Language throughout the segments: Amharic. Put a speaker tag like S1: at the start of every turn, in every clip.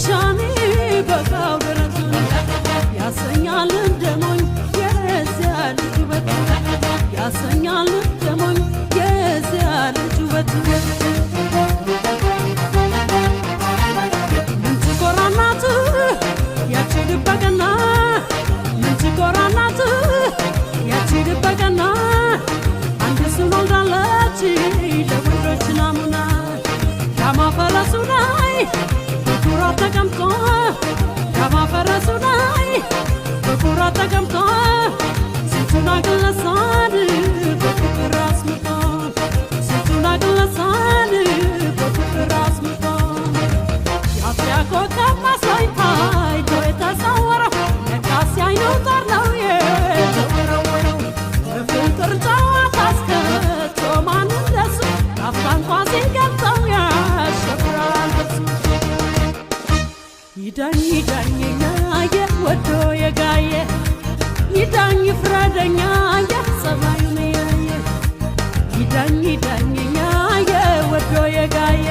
S1: ሻሚ በቃው ደረቱ ያሰኛል እንደሞኝ የዚያ ልጅ ውበት ያሰኛል እንደሞኝ የዚያ ልጅ ውበት ምን ትኮራናት ያቺ ልበቀና ምን ትኮራናት ያቺ ልበቀና አንድ እሱን ወልዳለች ለወንዶች ናሙና ዳማ ፈረሱ ላይ በኩራት ተቀምጦ ዳማ ፈረሱ ላይ በኩራት ተቀምጦ ስንቱን አግለሳል በፍቅር አስምጦ ስንቱን አግለሳል በፍቅር አስምጦ የአፍያ ኮከብ መስሎኝ ታይቶ የተሰወረው ለካስ አይኑ ጠር ነው የተወረወረው በፍቅር ጨዋታ አስከቶ ማን እንደሱ ላፍታ እንኳ ሲገልጸው ያሸብራል በሱ ይዳኝ ይዳኘኛየ ወዶ የጋየ ይዳኝ ፍረደኛየ ጸባዩን ያየ ይዳኝ ይዳኘኛየ ወዶ የጋየ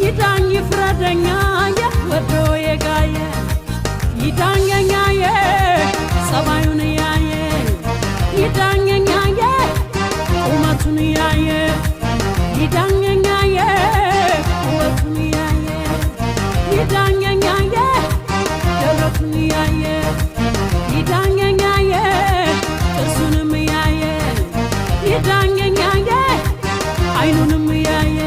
S1: ይዳኝ ፍረደኛየ ወዶ የጋየ ይዳኘኛየ ጸባዩን ያየ ይዳኘኛየ ቁመቱን ያየ ይዳኘኛየ ውበቱን ያየ ይዳኘኛየ ደረቱን ያየ ይዳኘኛየ ጥርሱንም ያየ ይዳኘኛየ አይኑንም ያየ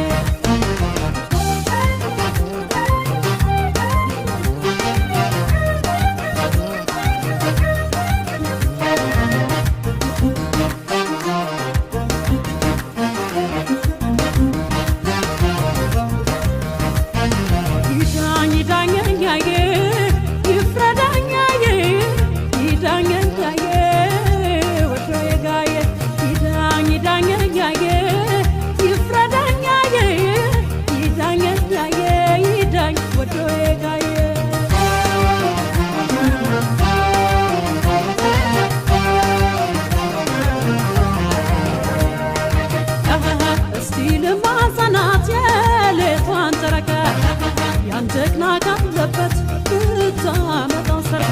S1: ጀግና ካለበት ብታመጣው ሰርጋ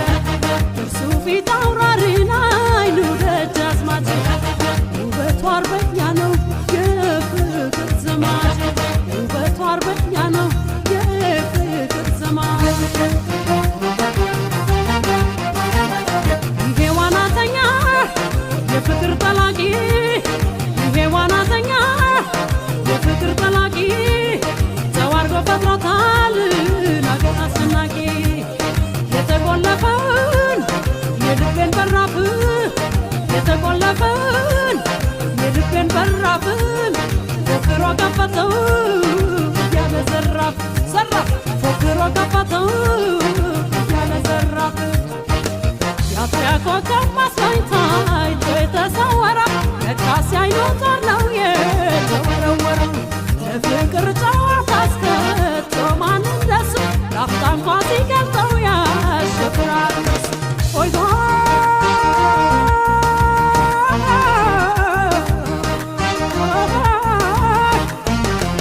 S1: እርሱ ፊት አውራሪና አይኑ ደጃዝማች ውበቱ አርበኛ ነው የፍቅር ዘማች ውበቱ አርበኛ ነው የፍቅር ዘማች ይሄ ዋናተኛ የፍቅር ጠላቂ ይሄ ዋናተኛ የፍቅር ጠላቂ ተዋርጎ ፈጥሮታል ነገር አስደናቂ የተቆለፈውን የልቤን በራፍ የተቆለፈውን የልቤን በራፍ ፎክሮ ከፈተው እያለ ዘራፍ ዘራፍ ፎክሮ ከፈተው እያለ ዘራፍ የአፍያ ኮከብ መስሎኝ ታይቶ የተሰወረው ለካስ አይኑ ጠር ነው የተወረወረው ለፍቅር ጨዋታ አስከቶ ማን እንደሱ ላፍታ እንኳ ሲገልጸው ያሸብራል በሱ ሆይ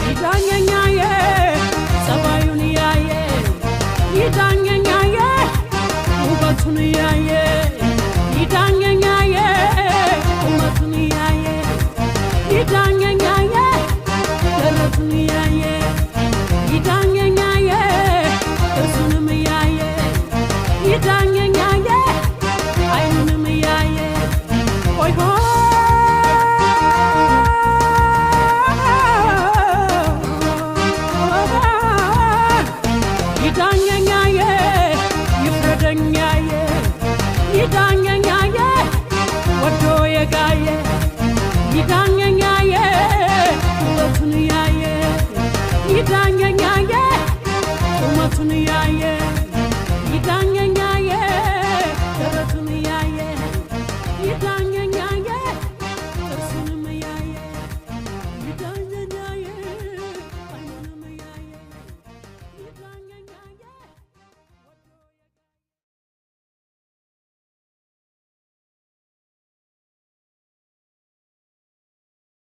S1: ይዳኘኛየ ጸባዩን ያየ ይዳኘኛየ ውበቱን ያየ ይዳኘኛየ ቁመቱን ያየ ይዳኘኛየ ደረቱን ያየ ይዳኘኛየ እርሱንም ያየ ይዳኘኛየ አይኑንም ያየ ሆይ ይዳኘኛየ ይፍረደኛየ ይዳኘኛየ ወዶ የጋየ ይዳኘኛየ ውበቱን ያየ ይዳኘኛየ